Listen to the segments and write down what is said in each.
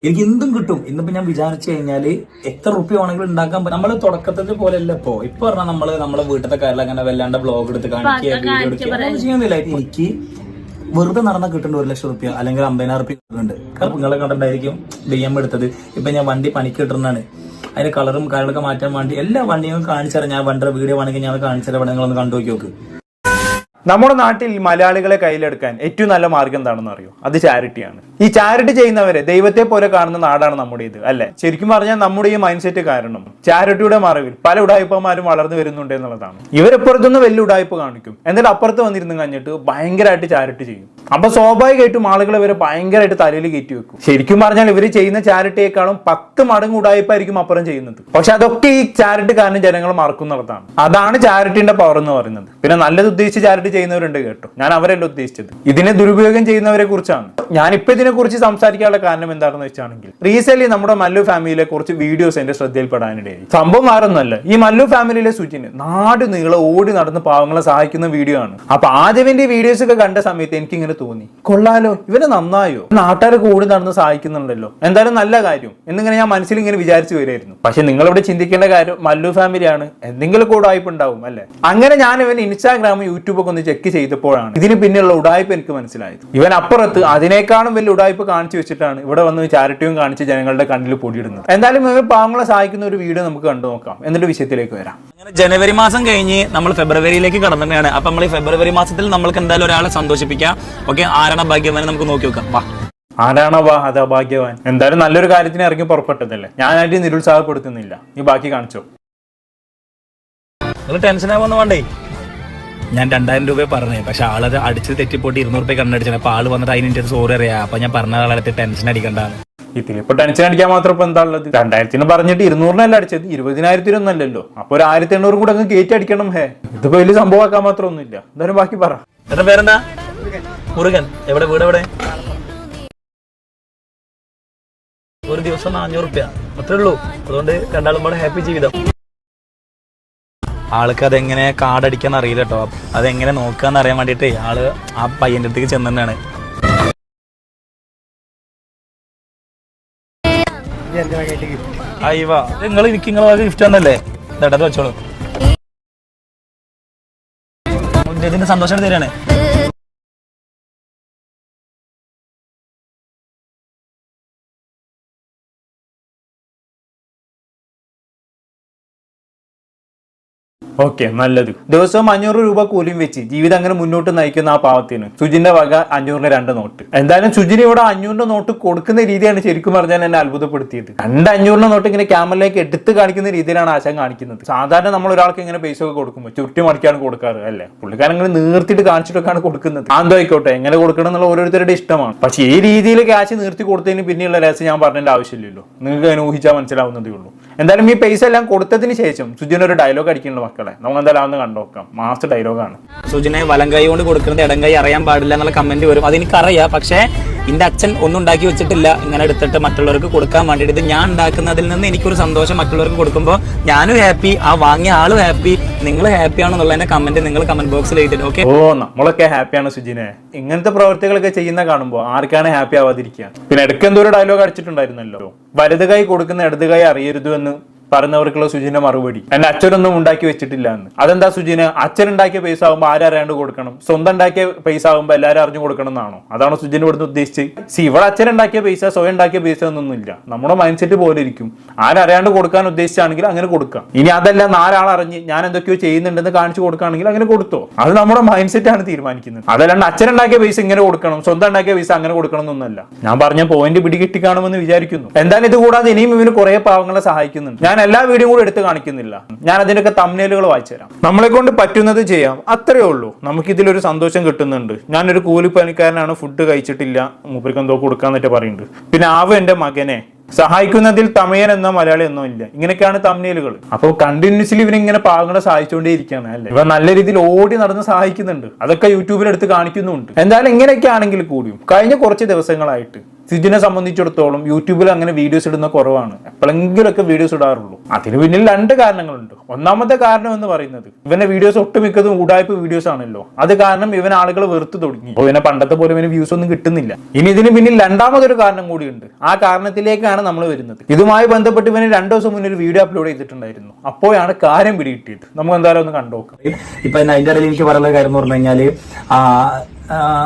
എനിക്ക് എന്തും കിട്ടും. ഇന്നിപ്പോ ഞാൻ വിചാരിച്ചു കഴിഞ്ഞാല് എത്ര റുപ്യ വേണമെങ്കിലും ഉണ്ടാക്കാൻ പറ്റും. നമ്മള് തുടക്കത്തിന്റെ പോലെയല്ല ഇപ്പൊ പറഞ്ഞാൽ നമ്മളെ വീട്ടിലത്തെ കാര്യം അങ്ങനെ വല്ലാണ്ട് ബ്ലോഗ് എടുത്ത് കാണിക്കുക, വീഡിയോ എടുക്കുക ചെയ്യുന്നില്ല. എനിക്ക് വെറുതെ നടന്നാൽ കിട്ടേണ്ട 1,00,000 റുപ്യ അല്ലെങ്കിൽ 50,000 റുപ്യ കിട്ടുന്നുണ്ട്. കാരണം നിങ്ങളെ കണ്ടിട്ടായിരിക്കും BM എടുത്തത്. ഇപ്പൊ ഞാൻ വണ്ടി പണിക്ക് കിട്ടുന്നതാണ്. അതിന്റെ കളറും കാര്യങ്ങളൊക്കെ മാറ്റാൻ വേണ്ടി എല്ലാ വണ്ടികളും കാണിച്ചാൽ ഞാൻ വണ്ടിയുടെ വീഡിയോ വേണമെങ്കിൽ ഞാൻ കാണിച്ചാൽ നിങ്ങളൊന്ന് കണ്ടു നോക്കി. നമ്മുടെ നാട്ടിൽ മലയാളികളെ കയ്യിലെടുക്കാൻ ഏറ്റവും നല്ല മാർഗം എന്താണെന്ന് അറിയോ? അത് ചാരിറ്റിയാണ്. ഈ ചാരിറ്റി ചെയ്യുന്നവരെ ദൈവത്തെ പോലെ കാണുന്ന നാടാണ് നമ്മുടേത്, അല്ലെ? ശരിക്കും പറഞ്ഞാൽ നമ്മുടെ ഈ മൈൻഡ് സെറ്റ് കാരണം ചാരിറ്റിയുടെ മറവിൽ പല ഉടായ്പമാരും വളർന്നു വരുന്നുണ്ട് എന്നുള്ളതാണ്. ഇവരെപ്പുറത്തുനിന്ന് വലിയ ഉടായ്പ കാണിക്കും, എന്നിട്ട് അപ്പുറത്ത് വന്നിരുന്ന് കഴിഞ്ഞിട്ട് ഭയങ്കരമായിട്ട് ചാരിറ്റി ചെയ്യും. അപ്പൊ സ്വാഭാവികമായിട്ടും ആളുകൾ ഇവരെ ഭയങ്കരമായിട്ട് തലയിൽ കയറ്റി വെക്കും. ശരിക്കും പറഞ്ഞാൽ ഇവര് ചെയ്യുന്ന ചാരിറ്റിയേക്കാളും 10 മടങ്ങ് ഉടായ്പായിരിക്കും അപ്പുറം ചെയ്യുന്നത്. പക്ഷെ അതൊക്കെ ഈ ചാരിറ്റി കാരണം ജനങ്ങൾ മറക്കുന്നുള്ളതാണ്. അതാണ് ചാരിറ്റിന്റെ പവർ എന്ന് പറയുന്നത്. പിന്നെ നല്ലത് ഉദ്ദേശിച്ച് ചാരിറ്റി ചെയ്യുന്നവരുണ്ട് കേട്ടോ, ഞാൻ അവരല്ല ഉദ്ദേശിച്ചത്. ഇതിനെ ദുരുപയോഗം ചെയ്യുന്നവരെ കുറിച്ചാണ്. ഞാനിപ്പോ ഇതിനെ കുറിച്ച് സംസാരിക്കാനുള്ള കാരണം എന്താണെന്ന് വെച്ചാണെങ്കിൽ, റീസെന്റ് നമ്മുടെ മല്ലു ഫാമിലിയിലെ കുറച്ച് വീഡിയോസ് എന്റെ ശ്രദ്ധയിൽപ്പെടാനിടയായി. സംഭവം മാറുന്നല്ല, ഈ മല്ലു ഫാമിലിയിലെ സുജിന് നാട് നീളെ ഓടി നടന്ന് പാവങ്ങളെ സഹായിക്കുന്ന വീഡിയോ ആണ്. അപ്പൊ ആദ്യവിന്റെ വീഡിയോസ് ഒക്കെ കണ്ട സമയത്ത് എനിക്ക് ഇങ്ങനെ തോന്നി, കൊള്ളാലോ, ഇവന് നന്നായോ, നാട്ടുകാരൊക്കെ ഓടി നടന്ന് സഹായിക്കുന്നുണ്ടല്ലോ, എന്തായാലും നല്ല കാര്യം എന്നിങ്ങനെ ഞാൻ മനസ്സിൽ ഇങ്ങനെ വിചാരിച്ചു വരായിരുന്നു. പക്ഷെ നിങ്ങളിവിടെ ചിന്തിക്കേണ്ട കാര്യം മല്ലു ഫാമിലിയാണ്, എന്തെങ്കിലും കൂടെ ഉടായ്പ ഉണ്ടാവും, അല്ലെ? അങ്ങനെ ഞാൻ ഇവൻ ഇൻസ്റ്റാഗ്രാമും യൂട്യൂബൊക്കെ ഒന്ന് ചെക്ക് ചെയ്തപ്പോഴാണ് ഇതിന് പിന്നെയുള്ള ഉടായ്പ എനിക്ക് മനസ്സിലായത്. ഇവൻ അപ്പുറത്ത് അതിനേക്കാളും വലിയ ഉടായ്പ കാണിച്ചു വെച്ചിട്ടാണ് ഇവിടെ വന്ന് ചാരിറ്റിയും കാണിച്ച് ജനങ്ങളുടെ കണ്ണിൽ പൊടിയിടുന്നത്. എന്തായാലും ഇവർ പാവങ്ങളെ സഹായിക്കുന്ന ഒരു വീഡിയോ നമുക്ക് കണ്ടു നോക്കാം, എന്നിട്ട് വിഷയത്തിലേക്ക് വരാം. ജനുവരി മാസം കഴിഞ്ഞ് നമ്മൾ ഫെബ്രുവരിയിലേക്ക് കടന്നതാണ്. അപ്പൊ നമ്മൾ ഈ ഫെബ്രുവരി മാസത്തിൽ നമ്മൾക്ക് എന്തായാലും ഒരാളെ സന്തോഷിപ്പിക്കാം. ഓക്കെ, ആരാണ് ഭാഗ്യവാൻ നമുക്ക് നോക്കി നോക്കാം. വാ, ആരാണോ അതാ ഭാഗ്യവാൻ? എന്തായാലും നല്ലൊരു കാര്യത്തിന് ഇറങ്ങി പുറപ്പെട്ടതല്ലേ, ഞാനായിട്ട് നിരുത്സാഹപ്പെടുത്തുന്നില്ല. നീ ബാക്കി കാണിച്ചോ. നിങ്ങൾ ടെൻഷൻ ആവുന്ന വേണ്ടേ? ഞാൻ 2,000 രൂപ പറഞ്ഞേ, പക്ഷെ ആളത് അടിച്ച് തെറ്റിപ്പോട്ട് 200 രൂപ കണ്ണടിച്ചത്. അപ്പൊ ആള് വന്നിട്ട് അതിന് സോറി അറിയാം. അപ്പൊ ഞാൻ പറഞ്ഞ ആളെ ടെൻഷൻ അടിക്കണ്ടാണ്. ഇതിലിപ്പോ ടെൻഷൻ അടിക്കാൻ മാത്രം ഇപ്പൊ എന്താ ഉള്ളത്? 2,000 പറഞ്ഞിട്ട് 200 അടിച്ചത്, 20,000 അപ്പൊ ഒരു 1,800 കൂടെ അങ്ങ് കയറ്റി അടിക്കണം. ഇതിപ്പോ വലിയ സംഭവമാക്കാൻ മാത്രം ഒന്നുമില്ല. എന്തായാലും ബാക്കി പറ. എന്റെ പേരെന്താ? മുരുകൻ. എവിടെ വീട്? എവിടെ? ഒരു ദിവസം 400 രൂപ അത്രേ ഉള്ളൂ. അതുകൊണ്ട് രണ്ടാളും കൂടെ ഹാപ്പി ജീവിതം. ആൾക്ക് അതെങ്ങനെ കാർഡടിക്കാൻ അറിയില്ല കേട്ടോ. അതെങ്ങനെ നോക്കാന്ന് അറിയാൻ വേണ്ടിട്ട് ആള് ആ പയ്യന്റെ അടുത്തേക്ക് ചെന്നാണ്. അയ്യവാ, നിങ്ങൾ എനിക്ക് നിങ്ങളെ ഗിഫ്റ്റ് തന്നല്ലേ, ഇതത് വെച്ചോളൂ. ഇതിന്റെ സന്തോഷം തരാണ്. ഓക്കെ, നല്ലത്. ദിവസവും 500 രൂപ കൂലിയും വെച്ച് ജീവിതം അങ്ങനെ മുന്നോട്ട് നയിക്കുന്ന ആ പാവത്തിന് സുജിന്റെ വക 500-ന്റെ 2 നോട്ട്. എന്തായാലും സുജിന് ഇവിടെ 500-ന്റെ നോട്ട് കൊടുക്കുന്ന രീതിയാണ് ശരിക്കും പറഞ്ഞാൽ എന്നെ അത്ഭുതപ്പെടുത്തിയത്. 500-ന്റെ നോട്ട് ഇങ്ങനെ ക്യാമറയിലേക്ക് എടുത്ത് കാണിക്കുന്ന രീതിയിലാണ് ആശാൻ കാണിക്കുന്നത്. സാധാരണ നമ്മൾ ഒരാൾക്ക് ഇങ്ങനെ പൈസ ഒക്കെ കൊടുക്കുമ്പോൾ ചുറ്റി മറിക്കാണ് കൊടുക്കാറ്, അല്ലെ? പുള്ളിക്കാരൻ ഇങ്ങനെ നീർത്തിട്ട് കാണിച്ചിട്ടൊക്കെയാണ് കൊടുക്കുന്നത്. ആന്തോ ആയിക്കോട്ടെ, എങ്ങനെ കൊടുക്കണം എന്നുള്ള ഓരോരുത്തരുടെ ഇഷ്ടമാണ്. പക്ഷെ ഈ രീതിയിൽ ക്യാഷ് നീർത്തി കൊടുത്തതിന് പിന്നെയുള്ള രഹസ്യം ഞാൻ പറഞ്ഞതിന്റെ ആവശ്യമില്ലല്ലോ, നിങ്ങൾക്ക് അതിനെ ഊഹിച്ചാൽ മനസ്സിലാവുന്നതേ ഉള്ളൂ. എന്തായാലും ഈ പൈസ എല്ലാം കൊടുത്തതിന് ശേഷം സുജിനൊരു ഡയലോഗ് അടിക്കുന്നുണ്ട് മക്കളെ, നമുക്ക് എന്തായാലും അതൊന്ന് കണ്ടോക്കാം. മാസ്റ്റർ ഡയലോഗാണ്. സുജിനെ വലം കൈ കൊണ്ട് കൊടുക്കുന്നത് ഇടം കൈ അറിയാൻ പാടില്ല എന്നുള്ള കമന്റ് വരും. അതെനിക്കറിയാം. പക്ഷേ എന്റെ അച്ഛൻ ഒന്നും ഉണ്ടാക്കി വെച്ചിട്ടില്ല ഇങ്ങനെ എടുത്തിട്ട് മറ്റുള്ളവർക്ക് കൊടുക്കാൻ വേണ്ടിയിട്ട്. ഇത് ഞാൻ ഉണ്ടാക്കുന്നതിൽ നിന്ന് എനിക്കൊരു സന്തോഷം. മറ്റുള്ളവർക്ക് കൊടുക്കുമ്പോൾ ഞാനും ഹാപ്പി, ആ വാങ്ങിയ ആളും ഹാപ്പി, നിങ്ങൾ ഹാപ്പി ആണെന്നുള്ളതിന്റെ കമന്റ് നിങ്ങൾ കമന്റ് ബോക്സിൽ എഴുതിട്ട്. ഓക്കെ, ഓ, നമ്മളൊക്കെ ഹാപ്പിയാണ് സുജിനെ. ഇങ്ങനത്തെ പ്രവർത്തികളൊക്കെ ചെയ്യുന്ന കാണുമ്പോൾ ആർക്കാണ് ഹാപ്പി ആവാതിരിക്കുക? പിന്നെ ഇടയ്ക്ക് എന്തോ ഒരു ഡയലോഗ് അടിച്ചിട്ടുണ്ടായിരുന്നല്ലോ, വലത് കൈ കൊടുക്കുന്ന ഇടത് കൈ അറിയരുത് എന്ന് പറഞ്ഞവർക്കുള്ള സുജിന്റെ മറുപടി, എന്റെ അച്ഛനൊന്നും ഉണ്ടാക്കി വെച്ചിട്ടില്ല എന്ന്. അതെന്താ സുജിന്? അച്ഛൻ ഉണ്ടാക്കിയ പൈസ ആകുമ്പോൾ ആരറിയാണ്ട് കൊടുക്കണം, സ്വന്തം ഉണ്ടാക്കിയ പൈസ ആകുമ്പോൾ എല്ലാവരും അറിഞ്ഞു കൊടുക്കണം എന്നാണോ? അതാണോ സുജിന് ഇവിടുന്ന് ഉദ്ദേശിച്ച്? ഇവിടെ അച്ഛൻ ഉണ്ടാക്കിയ പൈസ, സ്വയം ഉണ്ടാക്കിയ പൈസ ഒന്നൊന്നുമില്ല. നമ്മുടെ മൈൻഡ് സെറ്റ് പോലെ ഇരിക്കും. ആരറിയാണ്ട് കൊടുക്കാൻ ഉദ്ദേശിച്ചാണെങ്കിൽ അങ്ങനെ കൊടുക്കാം. ഇനി അതല്ല, 4 ആൾ അറിഞ്ഞ് ഞാൻ എന്തൊക്കെയോ ചെയ്യുന്നുണ്ടെന്ന് കാണിച്ചു കൊടുക്കുകയാണെങ്കിൽ അങ്ങനെ കൊടുത്തോ. അത് നമ്മുടെ മൈൻഡ് സെറ്റ് ആണ് തീരുമാനിക്കുന്നത്. അതല്ലാണ്ട് അച്ഛൻ ഉണ്ടാക്കിയ പൈസ ഇങ്ങനെ കൊടുക്കണം, സ്വന്തം ഉണ്ടാക്കിയ പൈസ അങ്ങനെ കൊടുക്കണം എന്നൊന്നല്ല. ഞാൻ പറഞ്ഞ പോയിന്റ് പിടികിട്ടി കാണുമെന്ന് വിചാരിക്കുന്നു. എന്തായാലും ഇത് കൂടാതെ ഇനിയും ഇവന് കുറെ പാവങ്ങളെ സഹായിക്കുന്നുണ്ട്. ഞാൻ എല്ലാ വീഡിയോ കൂടെ എടുത്ത് കാണിക്കുന്നില്ല, ഞാൻ അതിന്റെയൊക്കെ തംബ്നെയിലുകൾ വായിച്ചു തരാം. നമ്മളെ കൊണ്ട് പറ്റുന്നത് ചെയ്യാം, അത്രേ ഉള്ളൂ. നമുക്ക് ഇതിലൊരു സന്തോഷം കിട്ടുന്നുണ്ട്. ഞാനൊരു കൂലിപ്പണിക്കാരനാണ്, ഫുഡ് കഴിച്ചിട്ടില്ല, മൂപ്പർക്ക് എന്തോ കൊടുക്കാന്നിട്ട് പറയുന്നുണ്ട്. പിന്നെ എന്റെ മകനെ സഹായിക്കുന്നതിൽ തമയൻ എന്നോ മലയാളി എന്നോ ഇല്ല. ഇങ്ങനെയൊക്കെയാണ് തംബ്നെയിലുകൾ. അപ്പൊ കണ്ടിന്യൂസ്ലി ഇവനിങ്ങനെ പാവങ്ങളെ സഹായിച്ചുകൊണ്ടേ ഇരിക്കുകയാണ്, അല്ലെ? ഇവ നല്ല രീതിയിൽ ഓടി നടന്ന് സഹായിക്കുന്നുണ്ട്. അതൊക്കെ യൂട്യൂബിൽ എടുത്ത് കാണിക്കുന്നുണ്ട്. എന്തായാലും ഇങ്ങനെയൊക്കെ ആണെങ്കിൽ കൂടിയും കഴിഞ്ഞ കുറച്ച് ദിവസങ്ങളായിട്ട് സുജിനെ സംബന്ധിച്ചിടത്തോളം യൂട്യൂബിൽ അങ്ങനെ വീഡിയോസ് ഇടുന്ന കുറവാണ്. എപ്പോഴെങ്കിലുമൊക്കെ വീഡിയോസ് ഇടാറുള്ളൂ. അതിന് പിന്നിൽ 2 കാരണങ്ങളുണ്ട്. ഒന്നാമത്തെ കാരണം എന്ന് പറയുന്നത് ഇവന്റെ വീഡിയോസ് ഒട്ടുമിക്കതും ഉടായ്പ വീഡിയോസ് ആണല്ലോ. അത് കാരണം ഇവൻ ആളുകൾ വെറുത്ത് തുടങ്ങി. അപ്പോൾ ഇവനെ പണ്ടത്തെ പോലെ ഇവന് വ്യൂസ് ഒന്നും കിട്ടുന്നില്ല. ഇനി ഇതിന് പിന്നിൽ 2ാമതൊരു കാരണം കൂടിയുണ്ട്. ആ കാരണത്തിലേക്കാണ് നമ്മൾ വരുന്നത്. ഇതുമായി ബന്ധപ്പെട്ട് ഇവന് 2 ദിവസം മുന്നേ ഒരു വീഡിയോ അപ്ലോഡ് ചെയ്തിട്ടുണ്ടായിരുന്നു. അപ്പോഴാണ് കാര്യം പിടികിട്ടിയത്. നമുക്ക് എന്തായാലും ഒന്ന് കണ്ടുനോക്കാം. ഇപ്പൊ അതിന്റെ ഇടയിൽ എനിക്ക് പറയുന്ന കാര്യം എന്ന് പറഞ്ഞു കഴിഞ്ഞാല്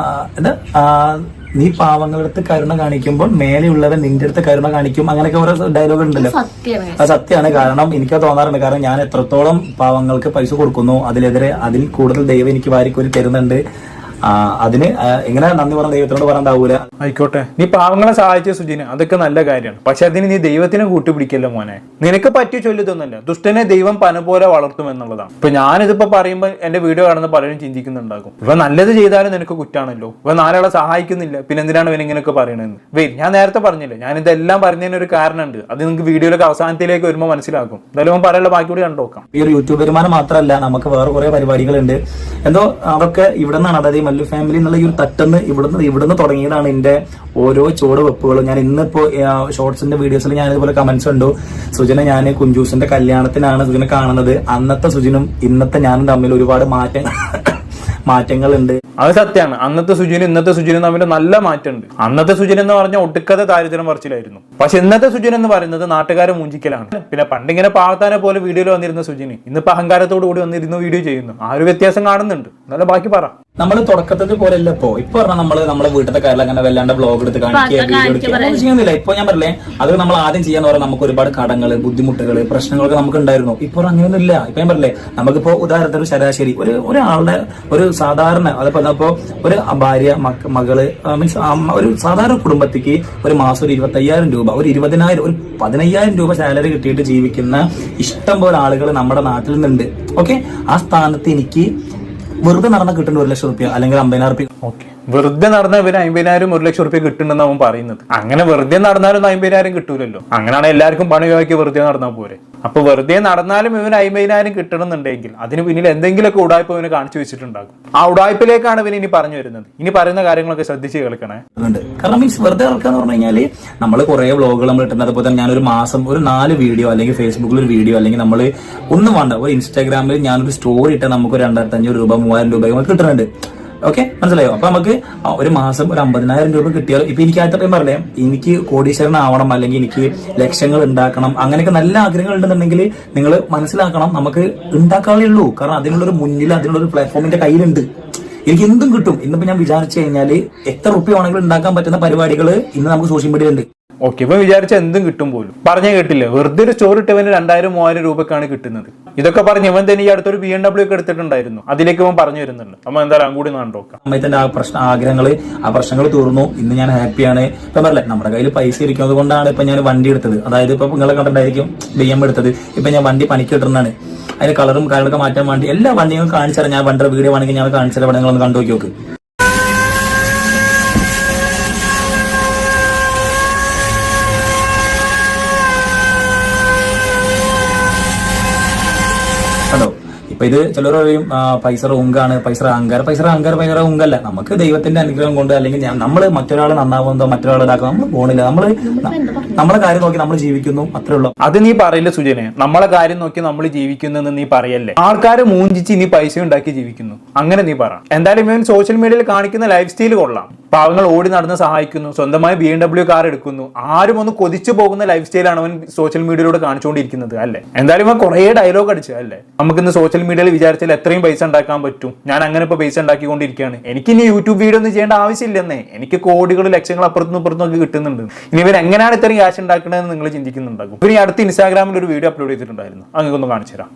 നീ പാവങ്ങളടുത്ത് കരുണ കാണിക്കുമ്പോൾ മേലെയുള്ളവൻ നിന്റെ അടുത്ത് കരുണ കാണിക്കും, അങ്ങനെയൊക്കെ ഓരോ ഡയലോഗ് ഉണ്ടല്ലോ. അത് സത്യമാണ്. കാരണം എനിക്ക് തോന്നാറുണ്ട്. കാരണം ഞാൻ എത്രത്തോളം പാവങ്ങൾക്ക് പൈസ കൊടുക്കുന്നു, അതിൽ കൂടുതൽ ദൈവം എനിക്ക് വാരിക്കോരി തരുന്നുണ്ട്. അതിന് എങ്ങനെ നന്ദി പറഞ്ഞ ദൈവത്തിനോട് പറഞ്ഞാവൂല. ആയിക്കോട്ടെ, നീ പാവങ്ങളെ സഹായിച്ച സുജിന് അതൊക്കെ നല്ല കാര്യമാണ്. പക്ഷെ അതിന് നീ ദൈവത്തിനെ കൂട്ടുപിടിക്കല്ലോ മോനെ. നിനക്ക് പറ്റിയ ചൊല്ലിതൊന്നുമല്ല, ദുഷ്ടനെ ദൈവം പന പോലെ വളർത്തും എന്നുള്ളതാണ്. ഇപ്പൊ ഞാനിതിപ്പോ പറയുമ്പോൾ എന്റെ വീഡിയോ കാണുന്ന പലരും ചിന്തിക്കുന്നുണ്ടാകും, ഇവ നല്ലത് ചെയ്താലും നിനക്ക് കുറ്റാണല്ലോ, ഇവ നാലാളെ സഹായിക്കുന്നില്ല, പിന്നെ എന്തിനാണ് ഇവൻ ഇങ്ങനെയൊക്കെ പറയണെന്ന്. ഞാൻ നേരത്തെ പറഞ്ഞില്ലേ, ഞാൻ ഇതെല്ലാം പറഞ്ഞതിന് ഒരു കാരണമുണ്ട്. അത് നിങ്ങൾക്ക് വീഡിയോയിലൊക്കെ അവസാനത്തിലേക്ക് വരുമ്പോൾ മനസ്സിലാക്കും. എന്തായാലും പറയാനുള്ള ബാക്കി കൂടി കണ്ടുനോക്കാം. ഈ ഒരു യൂട്യൂബ് വരുമാനം മാത്രമല്ല, നമുക്ക് വേറെ കുറെ പരിപാടികളുണ്ട്. എന്തോ അതൊക്കെ ഇവിടെ നിന്നാണ്. അതായത് മല്ലു ഫാമിലി എന്നുള്ള ഈ ഒരു തട്ടെന്ന് ഇവിടുന്ന് തുടങ്ങിയതാണ് എന്റെ ഓരോ ചുവട് വെപ്പുകളും. ഞാൻ ഇന്നിപ്പോ ഷോർട്സിന്റെ വീഡിയോസിൽ ഞാൻ ഇതുപോലെ കമന്റ്സ് കണ്ടു, സുജന ഞാൻ കുഞ്ചൂസിന്റെ കല്യാണത്തിനാണ് സുജന കാണുന്നത്. അന്നത്തെ സുജനും ഇന്നത്തെ ഞാനും തമ്മിൽ ഒരുപാട് മാറ്റങ്ങളുണ്ട്. അത് സത്യമാണ്. അന്നത്തെ സുജിനും ഇന്നത്തെ സുജിനും തമ്മിൽ നല്ല മാറ്റമുണ്ട്. അന്നത്തെ സുജിൻ എന്ന് പറഞ്ഞാൽ ഒടുക്കത്തെ ദാരിദ്ര്യം പറിച്ചിലായിരുന്നു. പക്ഷെ ഇന്നത്തെ സുജിൻ എന്ന് പറയുന്നത് നാട്ടുകാരെ മൂഞ്ചിക്കലാണ്. പിന്നെ പണ്ടിങ്ങനെ പാവത്താനെ പോലെ വീഡിയോയിൽ വന്നിരുന്ന സുജിന് ഇന്നിപ്പോ അഹങ്കാരത്തോടു കൂടി വന്നിരുന്നു വീഡിയോ ചെയ്യുന്നു. ആ ഒരു വ്യത്യാസം കാണുന്നുണ്ട്. എന്നാലും ബാക്കി പറ. നമ്മൾ തുടക്കത്തിൽ പോലെ അല്ല ഇപ്പൊ പറഞ്ഞാൽ നമ്മളെ വീട്ടിലത്തെ കാര്യം അങ്ങനെ വല്ലാണ്ട് വ്ലോഗ് എടുത്ത് കാണിക്കുക, വീഡിയോ എടുക്കുക ഒന്നും ചെയ്യുന്നില്ല. ഇപ്പൊ ഞാൻ പറഞ്ഞേ, അത് നമ്മൾ ആദ്യം ചെയ്യാന്ന് പറഞ്ഞാൽ നമുക്ക് ഒരുപാട് കടങ്ങള്, ബുദ്ധിമുട്ടുകള്, പ്രശ്നങ്ങളൊക്കെ നമുക്ക് ഉണ്ടായിരുന്നു. ഇപ്പൊ അങ്ങനെയൊന്നും ഇല്ല. ഇപ്പൊ ഞാൻ പറഞ്ഞേ, നമുക്കിപ്പോ ഉദാഹരണത്തിന് ശരാശരി ഒരാളുടെ ഒരു സാധാരണ അതിപ്പോ ഒരു ഭാര്യ മകള് മീൻസ് ഒരു സാധാരണ കുടുംബത്തിക്ക് ഒരു മാസം ഒരു 25,000 രൂപ, ഒരു 20,000, ഒരു 15,000 രൂപ സാലറി കിട്ടിയിട്ട് ജീവിക്കുന്ന ഇഷ്ടം പോലെ ആളുകൾ നമ്മുടെ നാട്ടിൽ നിന്നുണ്ട്. ഓക്കെ, ആ സ്ഥാനത്ത് എനിക്ക് വെറുതെ നടന്ന കിട്ടേണ്ട 1 ലക്ഷം റുപ്യ അല്ലെങ്കിൽ 50,000 റുപ്യ. ഓക്കെ, വെറുതെ നടന്ന ഇവന് 50,000 1 ലക്ഷം റുപ്യ കിട്ടുന്നെന്ന് അവൻ പറയുന്നത്. അങ്ങനെ വെറുതെ നടന്നാലും 50,000 കിട്ടൂലല്ലോ. അങ്ങനെയാണ് എല്ലാവർക്കും പണം ഒഴിവാക്കി വെറുതെ നടന്നാൽ പോരെ. അപ്പൊ വെറുതെ നടന്നാലും ഇവന് 50,000 കിട്ടണമെന്നുണ്ടെങ്കിൽ അതിന് പിന്നിൽ എന്തെങ്കിലുമൊക്കെ ഉടായ്പ ഇവന് കാണിച്ചു വെച്ചിട്ടുണ്ടാകും. ആ ഉടായ്പിലേക്കാണ് ഇവൻ ഇനി പറഞ്ഞു വരുന്നത്. ഇനി പറയുന്ന കാര്യങ്ങളൊക്കെ ശ്രദ്ധിച്ച് കേൾക്കണേ. കാരണം മീൻസ് വെറുതെ കേൾക്കാന്ന് പറഞ്ഞു കഴിഞ്ഞാല് നമ്മൾ കുറെ വ്ലോഗുകൾ നമ്മൾ ഇട്ടുന്നത്. അതുപോലെ തന്നെ ഞാനൊരു മാസം ഒരു 4 വീഡിയോ അല്ലെങ്കിൽ ഫേസ്ബുക്കിൽ ഒരു വീഡിയോ അല്ലെങ്കിൽ നമ്മൾ ഒന്നും വേണ്ട ഒരു ഇൻസ്റ്റാഗ്രാമിൽ ഞാനൊരു സ്റ്റോറി ഇട്ടാൽ നമുക്ക് 2,500 രൂപ 3,000 രൂപ നമുക്ക് കിട്ടുന്നുണ്ട്. ഓക്കെ, മനസ്സിലായോ? അപ്പൊ നമുക്ക് ഒരു മാസം ഒരു 50,000 രൂപ കിട്ടിയാലും ഇപ്പൊ എനിക്ക് ആദ്യത്തെ പറഞ്ഞേ, എനിക്ക് കോടീശ്വരനാവണം അല്ലെങ്കിൽ എനിക്ക് ലക്ഷങ്ങൾ ഉണ്ടാക്കണം, അങ്ങനെയൊക്കെ നല്ല ആഗ്രഹങ്ങൾ ഉണ്ടെന്നുണ്ടെങ്കിൽ നിങ്ങൾ മനസ്സിലാക്കണം, നമുക്ക് ഉണ്ടാക്കാനേ ഉള്ളൂ. കാരണം അതിനുള്ളൊരു മുന്നിൽ അതിനുള്ളൊരു പ്ലാറ്റ്ഫോമിന്റെ കയ്യിലുണ്ട്. എനിക്ക് എന്തും കിട്ടും. ഇന്നിപ്പോ ഞാൻ വിചാരിച്ചു കഴിഞ്ഞാല് എത്ര റുപ്യ വേണമെങ്കിലും ഉണ്ടാക്കാൻ പറ്റുന്ന പരിപാടികൾ ഇന്ന് നമുക്ക് സോഷ്യൽ മീഡിയ ഉണ്ട്. ഓക്കെ, ഇപ്പൊ വിചാരിച്ച എന്തും കിട്ടും പോലും. പറഞ്ഞേ കേട്ടില്ലേ, വെറുതെ ഒരു സ്റ്റോറി ഇട്ടവന് 2,000-3,000 രൂപക്കാണ് കിട്ടുന്നത്. ഇതൊക്കെ പറഞ്ഞ് ഇവൻ തന്നെ ഈ അടുത്തൊരു BMW ഒക്കെ എടുത്തിട്ടുണ്ടായിരുന്നു. അതിലേക്ക് ഇവൻ പറഞ്ഞു വരുന്നുണ്ട്. അപ്പൊ എന്തായാലും കൂടി നോക്കാം. സമയത്തിന്റെ ആ പ്രശ്നങ്ങൾ തീർന്നു. ഇന്ന് ഞാൻ ഹാപ്പിയാണ്. ഇപ്പൊ പറയല്ലേ, നമ്മുടെ കയ്യിൽ പൈസ ഇരിക്കുന്നത് കൊണ്ടാണ് ഇപ്പൊ ഞാൻ വണ്ടി എടുത്തത്. അതായത് ഇപ്പൊ നിങ്ങളെ കണ്ടിട്ടായിരിക്കും BMW എടുത്തത്. ഇപ്പൊ ഞാൻ വണ്ടി പണിക്ക് ഇടുന്നതാണ്. അതിന് കളറും കാര്യങ്ങളൊക്കെ മാറ്റാൻ വേണ്ടി എല്ലാ വണ്ടികളും കാണിച്ചാൽ ഞാൻ വണ്ടിയുടെ വീഡിയോ വേണമെങ്കിൽ ഞാൻ കാണിച്ചാൽ നിങ്ങളൊന്ന് കണ്ടു നോക്കി നോക്ക്. ഹലോ, ഇപ്പൊ ഇത് ചിലർ പറയും പൈസ ഉങ്കാണ്, പൈസ ഉങ്കല്ല. നമുക്ക് ദൈവത്തിന്റെ അനുഗ്രഹം കൊണ്ട് അല്ലെങ്കിൽ നമ്മള് മറ്റൊരാളെ നന്നാവുന്നതോ മറ്റൊരാളെ ഇതാക്കുക നമ്മൾ പോണില്ല. നമ്മളെ കാര്യം നോക്കി നമ്മൾ ജീവിക്കുന്നു, അത്രേ ഉള്ളൂ. അത് നീ പറയില്ല സുജനെ, നമ്മളെ കാര്യം നോക്കി നമ്മൾ ജീവിക്കുന്നു നീ പറയല്ലേ. ആൾക്കാര് മൂഞ്ചിച്ച് നീ പൈസ ഉണ്ടാക്കി ജീവിക്കുന്നു, അങ്ങനെ നീ പറ. എന്തായാലും ഇവൻ സോഷ്യൽ മീഡിയയിൽ കാണിക്കുന്ന ലൈഫ് സ്റ്റൈൽ കൊള്ളാം. പാവങ്ങൾ ഓടി നടന്ന് സഹായിക്കുന്നു, സ്വന്തമായി BMW കാർ എടുക്കുന്നു, ആരും ഒന്ന് കൊതിച്ചു പോകുന്ന ലൈഫ് സ്റ്റൈലാണ് അവൻ സോഷ്യൽ മീഡിയയിലൂടെ കാണിച്ചുകൊണ്ടിരിക്കുന്നത് അല്ലേ. എന്തായാലും അവൻ കുറേ ഡയലോഗ് അടിച്ചു അല്ലേ. നമുക്കിന്ന് സോഷ്യൽ മീഡിയയിൽ വിചാരിച്ചാൽ എത്രയും പൈസ ഉണ്ടാക്കാൻ പറ്റും. ഞാൻ അങ്ങനെ ഇപ്പൊ പൈസ ഉണ്ടാക്കിക്കൊണ്ടിരിക്കുകയാണ്. എനിക്ക് ഇനി യൂട്യൂബ് വീഡിയോ ഒന്നും ചെയ്യേണ്ട ആവശ്യമില്ലെന്നേ. എനിക്ക് കോടികൾ ലക്ഷങ്ങൾ അപ്പുറത്തും ഇപ്പുറത്തും ഒക്കെ കിട്ടുന്നുണ്ട്. ഇനി ഇവർ എങ്ങനെയാണ് ഇത്രയും ക്യാഷ് ഉണ്ടാക്കണമെന്ന് നിങ്ങൾ ചിന്തിക്കുന്നുണ്ടാകും. ഇവർ ഈ അടുത്ത് ഇൻസ്റ്റാഗ്രാമിൽ ഒരു വീഡിയോ അപ്ലോഡ് ചെയ്തിട്ടുണ്ടായിരുന്നു. അങ്ങനെ ഒന്ന് കാണിച്ചു തരാം.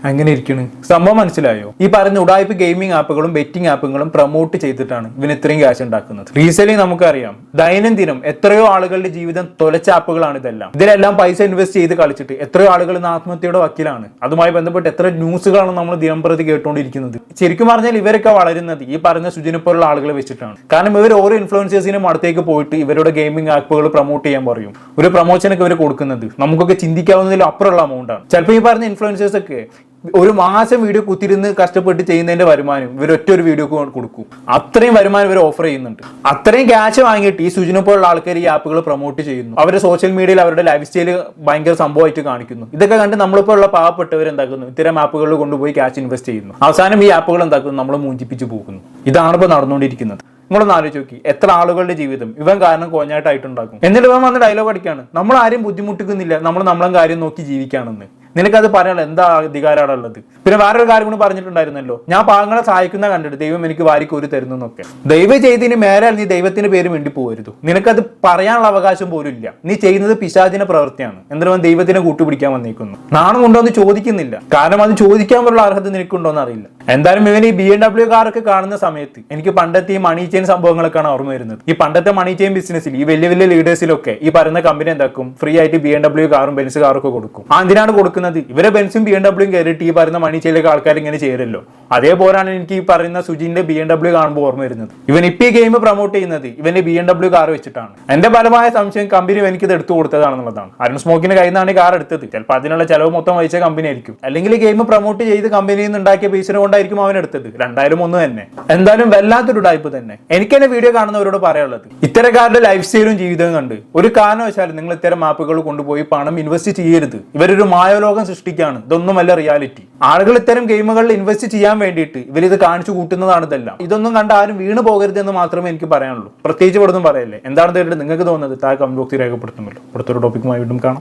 അങ്ങനെ ഇരിക്കണ്. സംഭവം മനസ്സിലായോ? ഈ പറയുന്ന ഉടായ്പ ഗെയിമിംഗ് ആപ്പുകളും ബെറ്റിംഗ് ആപ്പുകളും പ്രൊമോട്ട് ചെയ്തിട്ടാണ് ഇവന് ഇത്രയും ക്യാഷ് ഉണ്ടാക്കുന്നത്. റീസെന്റ് നമുക്കറിയാം ദൈനംദിനം എത്രയോ ആളുകളുടെ ജീവിതം തൊലച്ച ആപ്പുകളാണ് ഇതെല്ലാം. ഇതിലെല്ലാം പൈസ ഇൻവെസ്റ്റ് ചെയ്ത് കളിച്ചിട്ട് എത്രയോ ആളുകൾ ഇന്ന് ആത്മഹത്യയുടെ വക്കീലാണ്. അതുമായി ബന്ധപ്പെട്ട് എത്ര ന്യൂസുകളാണ് നമ്മൾ ദിനംപ്രതി കേട്ടുകൊണ്ടിരിക്കുന്നത്. ശരിക്കും പറഞ്ഞാൽ ഇവരൊക്കെ വളരുന്നത് ഈ പറഞ്ഞ സുജിനെ പോലുള്ള ആളുകളെ വെച്ചിട്ടാണ്. കാരണം ഇവർ ഓരോ ഇൻഫ്ലുവൻസേഴ്സിനും അടുത്തേക്ക് പോയിട്ട് ഇവരുടെ ഗെയിമിംഗ് ആപ്പുകൾ പ്രൊമോട്ട് ചെയ്യാൻ പറയും. ഒരു പ്രൊമോഷനൊക്കെ ഇവർ കൊടുക്കുന്നത് നമുക്കൊക്കെ ചിന്തിക്കാവുന്നതിൽ അപ്പുറമുള്ള amount ആണ്. ചിലപ്പോൾ ഈ പറഞ്ഞ ഇൻഫ്ലുവൻസേഴ്സ് ഒക്കെ ഒരു മാസം വീഡിയോ കുത്തിരുന്ന് കഷ്ടപ്പെട്ട് ചെയ്യുന്നതിന്റെ വരുമാനം ഇവർ ഒറ്റ ഒരു വീഡിയോ കൊടുക്കും. അത്രയും വരുമാനം ഇവർ ഓഫർ ചെയ്യുന്നുണ്ട്. അത്രയും ക്യാഷ് വാങ്ങിയിട്ട് ഈ സുജിനെ പോലുള്ള ആൾക്കാർ ഈ ആപ്പുകൾ പ്രൊമോട്ട് ചെയ്യുന്നു. അവരുടെ സോഷ്യൽ മീഡിയയിൽ അവരുടെ ലൈഫ് സ്റ്റൈൽ ഭയങ്കര സംഭവമായിട്ട് കാണിക്കുന്നു. ഇതൊക്കെ കണ്ട് നമ്മളിപ്പോൾ ഉള്ള പാവപ്പെട്ടവർ എന്താക്കുന്നു, ഇത്തരം ആപ്പുകളിൽ കൊണ്ടുപോയി ക്യാഷ് ഇൻവെസ്റ്റ് ചെയ്യുന്നു. അവസാനം ഈ ആപ്പുകൾ എന്താക്കുന്നു, നമ്മൾ മൂഞ്ചിപ്പിച്ച് പോകുന്നു. ഇതാണ് ഇപ്പോൾ നടന്നുകൊണ്ടിരിക്കുന്നത്. നിങ്ങളൊന്ന് ആലോചിച്ച് നോക്കി, എത്ര ആളുകളുടെ ജീവിതം ഇവൻ കാരണം കോഞ്ഞായിട്ടായിട്ടുണ്ടാക്കും. എന്നിട്ട് ഇവൻ വന്ന് ഡയലോഗ് അടിക്കാണ്, നമ്മൾ ആരെയും ബുദ്ധിമുട്ടിക്കുന്നില്ല, നമ്മൾ നമ്മളെ കാര്യം നോക്കി ജീവിക്കുകയാണെന്ന്. നിനക്കത് പറയാനുള്ള എന്താ അധികാരമാണ് ഉള്ളത്? പിന്നെ വേറൊരു കാര്യം കൂടി പറഞ്ഞിട്ടുണ്ടായിരുന്നല്ലോ, ഞാൻ പാവങ്ങളെ സഹായിക്കുന്ന കണ്ടിട്ട് ദൈവം എനിക്ക് വാരിക്കോരി തരുന്നൊക്കെ. ദൈവം ചെയ്തതിന് മേലെ നീ ദൈവത്തിന്റെ പേര് വേണ്ടി പോകരുത്. നിനക്കത് പറയാനുള്ള അവകാശം പോലും ഇല്ല. നീ ചെയ്യുന്നത് പിശാചിന്റെ പ്രവൃത്തിയാണ്. എന്നിട്ട് ദൈവത്തിനെ കൂട്ടുപിടിക്കാൻ വന്നിരിക്കുന്നു. നാണം കൊണ്ടോ എന്ന് ചോദിക്കുന്നില്ല. കാരണം അത് ചോദിക്കാൻ പോലുള്ള അർഹത നിനക്കുണ്ടോന്ന് അറിയില്ല. എന്തായാലും ഇവൻ ഈ BMW കാറൊക്കെ കാണുന്ന സമയത്ത് എനിക്ക് പണ്ടത്തെ ഈ മണി ചെയിൻ സംഭവങ്ങളൊക്കെയാണ് ഓർമ്മ വരുന്നത്. ഈ പണ്ടത്തെ മണി ചെയിൻ ബിസിനസ്സിൽ ഈ വലിയ വലിയ ലീഡേഴ്സിലൊക്കെ ഈ പറയുന്ന കമ്പനി എന്താക്കും, ഫ്രീ ആയിട്ട് BMW കാറും ബെൻസ് കാറും ഒക്കെ കൊടുക്കും. എന്തിനാണ് കൊടുക്കുന്നത്? ഇവരെ ബെൻസും BMW കയറിയിട്ട് ഈ പറയുന്ന മണി ചെയിലൊക്കെ ആൾക്കാർ ഇങ്ങനെ ചെയ്യല്ലോ. അതേപോലെയാണ് എനിക്ക് ഈ പറയുന്ന സുജിന്റെ BMW കാണുമ്പോൾ ഓർമ്മ വരുന്നത്. ഇവൻ ഇപ്പൊ ഈ ഗെയിം പ്രൊമോട്ട് ചെയ്യുന്നത് ഇവന്റെ BMW കാർ വെച്ചിട്ടാണ്. എന്റെ ഫലമായ സംശയം കമ്പനി എനിക്ക് ഇത് എടുത്തു കൊടുത്തതാണെന്നുള്ളതാണ്. അരുൺ സ്മോക്കിന്റെ കയ്യിൽ നിന്നാണ് ഈ കാർ എടുത്തത്. ചിലപ്പോൾ അതിനുള്ള ചെലവ് മൊത്തം വഹിച്ച കമ്പനി ആയിരിക്കും. അല്ലെങ്കിൽ ഈ ഗെയിം പ്രൊമോട്ട് ചെയ്ത് കമ്പനിയിൽ നിന്ന് ഉണ്ടാക്കിയ പൈസ കൊണ്ടായിരിക്കും അവൻ എടുത്തത്. രണ്ടായാലും ഒന്ന് തന്നെ. എന്തായാലും വല്ലാത്തൊരു ടൈപ്പ് തന്നെ. എനിക്ക് തന്നെ വീഡിയോ കാണുന്നവരോട് പറയാനുള്ളത്, ഇത്തരക്കാരുടെ ലൈഫ് സ്റ്റൈലും ജീവിതവും കണ്ട് ഒരു കാരണവശാലും നിങ്ങൾ ഇത്തരം ആപ്പുകൾ കൊണ്ടുപോയി പണം ഇൻവെസ്റ്റ് ചെയ്യരുത്. ഇവരൊരു മായലോകം സൃഷ്ടിക്കുകയാണ്. ഇതൊന്നുമല്ല റിയാലിറ്റി. ആളുകൾ ഇത്തരം ഗെയിമുകളിൽ ഇൻവെസ്റ്റ് ചെയ്യാൻ വേണ്ടിയിട്ട് ഇവരിത് കാണിച്ചു കൂട്ടുന്നതാണ് ഇതെല്ലാം. ഇതൊന്നും കണ്ട് ആരും വീണ് പോകരുത് എന്ന് മാത്രമേ എനിക്ക് പറയാനുള്ളൂ. പ്രത്യേകിച്ച് ഇവിടുന്ന് പറയല്ലേ. എന്താണ് നിങ്ങൾക്ക് തോന്നുന്നത്? താഴെ കമന്റ് ബോക്സിൽ രേഖപ്പെടുത്തുമല്ലോ. അടുത്തൊരു ടോപ്പിക്കുമായി വീണ്ടും കാണാം.